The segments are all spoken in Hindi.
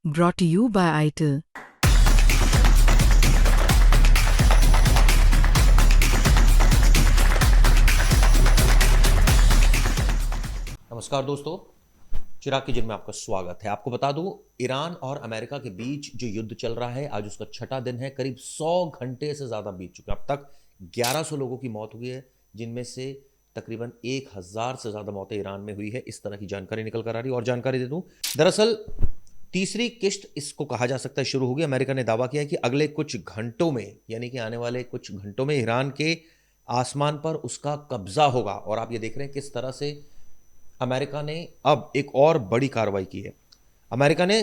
Brought to you by ITIL. नमस्कार दोस्तों, चिराग किचन में आपका स्वागत है। आपको बता दूं, ईरान और अमेरिका के बीच जो युद्ध चल रहा है, आज उसका छठा दिन है। करीब 100 घंटे से ज़्यादा बीत चुके हैं। अब तक 1100 लोगों की मौत हुई है, जिनमें से तकरीबन 1000 से ज़्यादा मौतें ईरान में हुई है। इस तरह की जानकारी निकल कर आ रही है। और जानकारी दे दूं, दरअसल तीसरी किश्त इसको कहा जा सकता है शुरू होगी। अमेरिका ने दावा किया है कि अगले कुछ घंटों में, यानी कि आने वाले कुछ घंटों में ईरान के आसमान पर उसका कब्जा होगा। और आप ये देख रहे हैं किस तरह से अमेरिका ने अब एक और बड़ी कार्रवाई की है। अमेरिका ने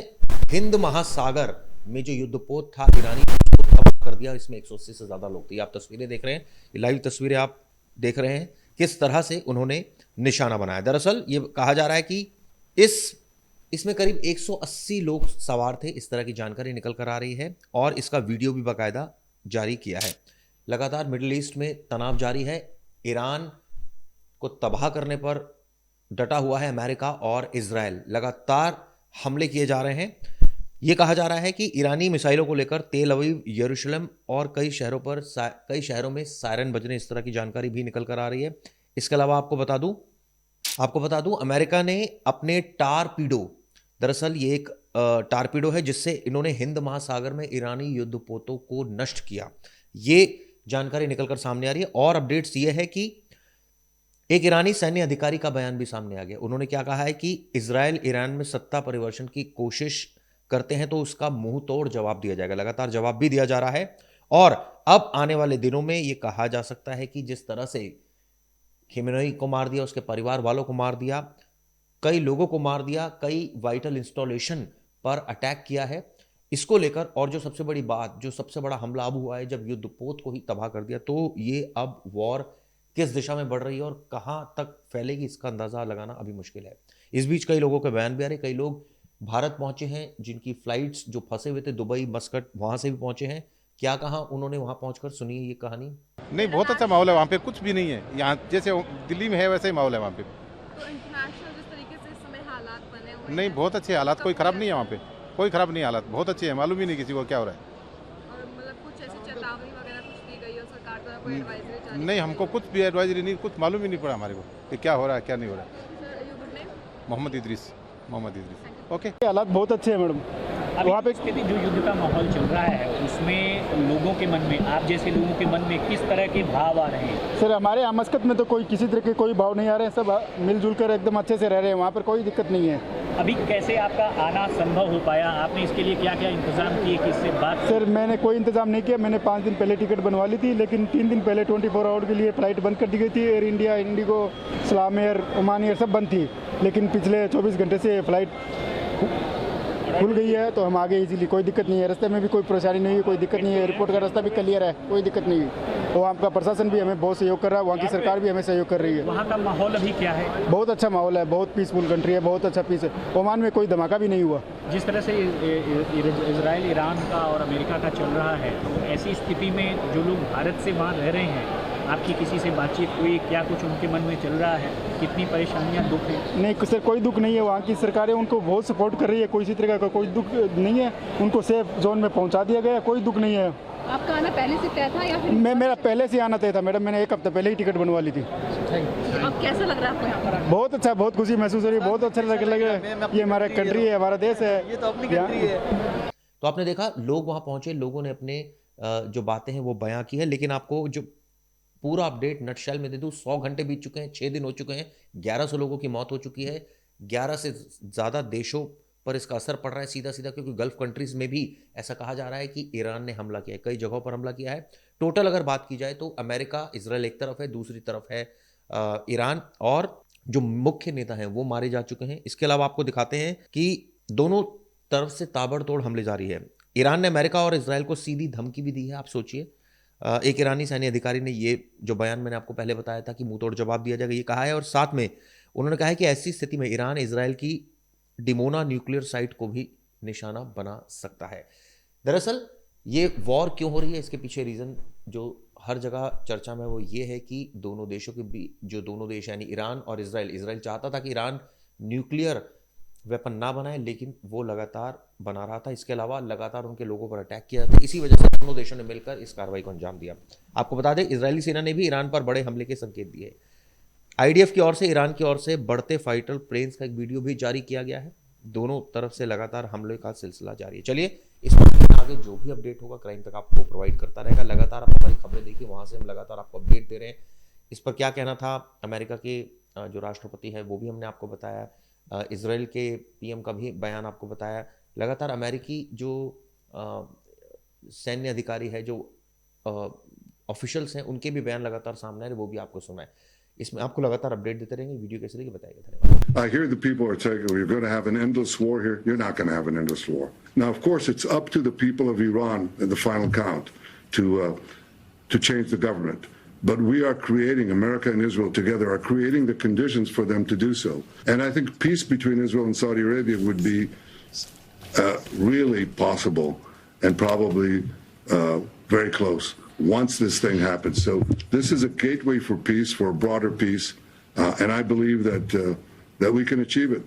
हिंद महासागर में जो युद्धपोत था ईरानी, को तबाह कर दिया। इसमें 180 से ज्यादा लोग थे। आप तस्वीरें देख रहे हैं, ये लाइव तस्वीरें आप देख रहे हैं किस तरह से उन्होंने निशाना बनाया। दरअसल ये कहा जा रहा है कि इसमें करीब 180 लोग सवार थे। इस तरह की जानकारी निकल कर आ रही है और इसका वीडियो भी बाकायदा जारी किया है। लगातार मिडिल ईस्ट में तनाव जारी है। ईरान को तबाह करने पर डटा हुआ है अमेरिका और इजराइल। लगातार हमले किए जा रहे हैं। यह कहा जा रहा है कि ईरानी मिसाइलों को लेकर तेल अवीव, यरूशलेम और कई शहरों में सायरन बजने, इस तरह की जानकारी भी निकल कर आ रही है। इसके अलावा आपको बता दूं अमेरिका ने अपने टारपीडो, दरअसल ये एक टारपीडो है जिससे इन्होंने हिंद महासागर में ईरानी युद्धपोतों को नष्ट किया। ये जानकारी निकलकर सामने आ रही है। और अपडेट्स ये है कि एक ईरानी सैन्य अधिकारी का बयान भी सामने आ गया। उन्होंने क्या कहा है कि इजराइल ईरान में सत्ता परिवर्तन की कोशिश करते हैं तो उसका मुंह तोड़ जवाब दिया जाएगा। लगातार जवाब भी दिया जा रहा है। और अब आने वाले दिनों में यह कहा जा सकता है कि जिस तरह से खिमेनेई को मार दिया, उसके परिवार वालों को मार दिया, कई लोगों को मार दिया, कई वाइटल इंस्टॉलेशन पर अटैक किया है, इसको लेकर, और जो सबसे बड़ी बात, जो सबसे बड़ा हमला अब हुआ है जब युद्धपोत को ही तबाह कर दिया, तो ये अब वॉर किस दिशा में बढ़ रही है और कहां तक फैलेगी, इसका अंदाजा लगाना अभी मुश्किल है। इस बीच कई लोगों के बयान भी आ रहे। कई लोग भारत पहुंचे हैं जिनकी फ्लाइट्स जो फंसे हुए थे दुबई, मस्कट, वहां से भी पहुंचे हैं। क्या कहा उन्होंने वहां पहुंचकर, सुनिए ये कहानी। नहीं, बहुत अच्छा माहौल है वहाँ पे। कुछ भी नहीं है यहाँ, जैसे दिल्ली में है वैसे ही माहौल है वहाँ पे। तो इंटरनेशनल जिस तरीके से इस समय हालात बने हुए नहीं, हैं, बहुत अच्छे हालात, कोई ख़राब नहीं है वहाँ पे। कोई ख़राब नहीं है हालात, बहुत अच्छे हैं। मालूम ही नहीं किसी को क्या हो रहा है। और मतलब कुछ ऐसी चेतावनी वगैरह कुछ दी गई हो सरकार द्वारा, कोई एडवाइजरी जारी नहीं, हमको कुछ भी एडवाइजरी नहीं, कुछ मालूम ही नहीं पड़ा हमारे को कि क्या हो रहा है क्या नहीं हो रहा है। Sir, you good name? Mohammed Idris. Okay. हालात बहुत अच्छे हैं मैडम। अभी वहाँ पे स्थिति जो युद्ध का माहौल चल रहा है उसमें लोगों के मन में, आप जैसे लोगों के मन में किस तरह के भाव आ रहे हैं? सर, हमारे यहाँ मस्कत में तो कोई किसी तरह के कोई भाव नहीं आ रहे हैं। सब मिलजुल कर एकदम अच्छे से रह रहे हैं। वहाँ पर कोई दिक्कत नहीं है। अभी कैसे आपका आना संभव हो पाया? आपने इसके लिए क्या क्या इंतजाम किए, किससे बात? सर, मैंने कोई इंतजाम नहीं किया। मैंने 5 दिन पहले टिकट बनवा ली थी, लेकिन 3 दिन पहले 24 आवर के लिए फ़्लाइट बंद कर दी गई थी। एयर इंडिया, इंडिगो, सलाम एयर, ओमान एयर सब बंद थी। लेकिन पिछले 24 घंटे से फ़्लाइट खुल गई है, तो हम आगे इजीली, कोई दिक्कत नहीं है। रास्ते में भी कोई परेशानी नहीं है, कोई दिक्कत नहीं है। एयरपोर्ट का रास्ता भी क्लियर है, कोई दिक्कत नहीं है। तो वहाँ का प्रशासन भी हमें बहुत सहयोग कर रहा है, वहाँ की सरकार भी हमें सहयोग कर रही है। वहाँ का माहौल अभी क्या है? बहुत अच्छा माहौल है, बहुत पीसफुल कंट्री है, बहुत अच्छा पीस है। ओमान में कोई धमाका भी नहीं हुआ। जिस तरह से इजराइल, ईरान का और अमेरिका का चल रहा है, तो ऐसी स्थिति में जो लोग भारत से वहाँ रह रहे हैं, आपकी किसी से बातचीत हुई? क्या कुछ उनके मन में चल रहा है? कितनी परेशानियाँ, दुख है? नहीं सर, कोई दुख नहीं है। वहाँ की सरकारें उनको बहुत सपोर्ट कर रही है। कोई इसी तरह का कोई दुख नहीं है। उनको सेफ जोन में पहुँचा दिया गया, कोई दुख नहीं है। आपका आना पहले से तय था या फिर? मेरा पहले से आना तय था मैडम। मैंने 1 हफ्ते पहले ही टिकट बनवा ली थी। अब कैसा लग रहा है आपको यहाँ पर? बहुत अच्छा, बहुत खुशी महसूस हो रही है, बहुत अच्छा लग रहा है। ये हमारा कंट्री है, हमारा देश है, ये तो अपनी कंट्री है। तो आपने देखा, लोग वहां पहुंचे, लोगों ने अपने जो बातें हैं वो बयां की है। लेकिन आपको जो पूरा अपडेट नटशेल में दे दूं, 100 घंटे बीत चुके हैं, 6 दिन हो चुके हैं, 1100 लोगों की मौत हो चुकी है, 11 से ज़्यादा देशों पर इसका असर पड़ रहा है सीधा सीधा, क्योंकि गल्फ कंट्रीज में भी ऐसा कहा जा रहा है कि ईरान ने हमला किया है, कई जगहों पर हमला किया है। टोटल अगर बात की जाए तो अमेरिका, इजराइल एक तरफ है, दूसरी तरफ है ईरान, और जो मुख्य नेता हैं वो मारे जा चुके हैं। इसके अलावा आपको दिखाते हैं कि दोनों तरफ से ताबड़तोड़ हमले जारी है। ईरान ने अमेरिका और इजराइल को सीधी धमकी भी दी है। आप सोचिए, एक ईरानी सैन्य अधिकारी ने ये जो बयान मैंने आपको पहले बताया था कि मुंह तोड़ जवाब दिया जाएगा, ये कहा है। और साथ में उन्होंने कहा है कि ऐसी स्थिति में ईरान इजराइल की डिमोना न्यूक्लियर साइट को भी निशाना बना सकता है। दरअसल ये वॉर क्यों हो रही है, इसके पीछे रीज़न जो हर जगह चर्चा में वो ये है कि दोनों देशों के बीच, जो दोनों देश यानी ईरान और इजराइल चाहता था कि ईरान न्यूक्लियर वेपन ना बनाए, लेकिन वो लगातार बना रहा था। इसके अलावा लगातार उनके लोगों पर अटैक किया था। इसी वजह से दोनों देशों ने मिलकर इस कार्रवाई को अंजाम दिया। आपको बता दें, इजरायली सेना ने भी ईरान पर बड़े हमले के संकेत दिए। आईडीएफ की ओर से, ईरान की ओर से बढ़ते फाइटर प्लेन्स का एक वीडियो भी जारी किया गया है। दोनों तरफ से लगातार हमले का सिलसिला जारी है। चलिए, इस पर आगे जो भी अपडेट होगा क्राइम तक आपको प्रोवाइड करता रहेगा। लगातार आप हमारी खबरें देखिए, वहां से हम लगातार आपको अपडेट दे रहे हैं। इस पर क्या कहना था अमेरिका के जो राष्ट्रपति है वो भी हमने आपको बताया, इजराइल के पीएम का भी बयान आपको बताया। लगातार अमेरिकी जो सैन्य अधिकारी है, जो ऑफिशियल्स हैं, उनके भी बयान लगातार सामने आ रहे, वो भी आपको सुनाए। इसमें आपको लगातार अपडेट देते रहेंगे। वीडियो कैसे लगी बताइएगा। धन्यवाद। I hear the people are saying we're going to have an endless war here. You're not going to have an endless war. Now, of course, it's up to the people of Iran in the final count to change the government. But we are creating, America and Israel together are creating the conditions for them to do so. And I think peace between Israel and Saudi Arabia would be really possible and probably very close once this thing happens. So this is a gateway for peace, for a broader peace, and I believe that we can achieve it.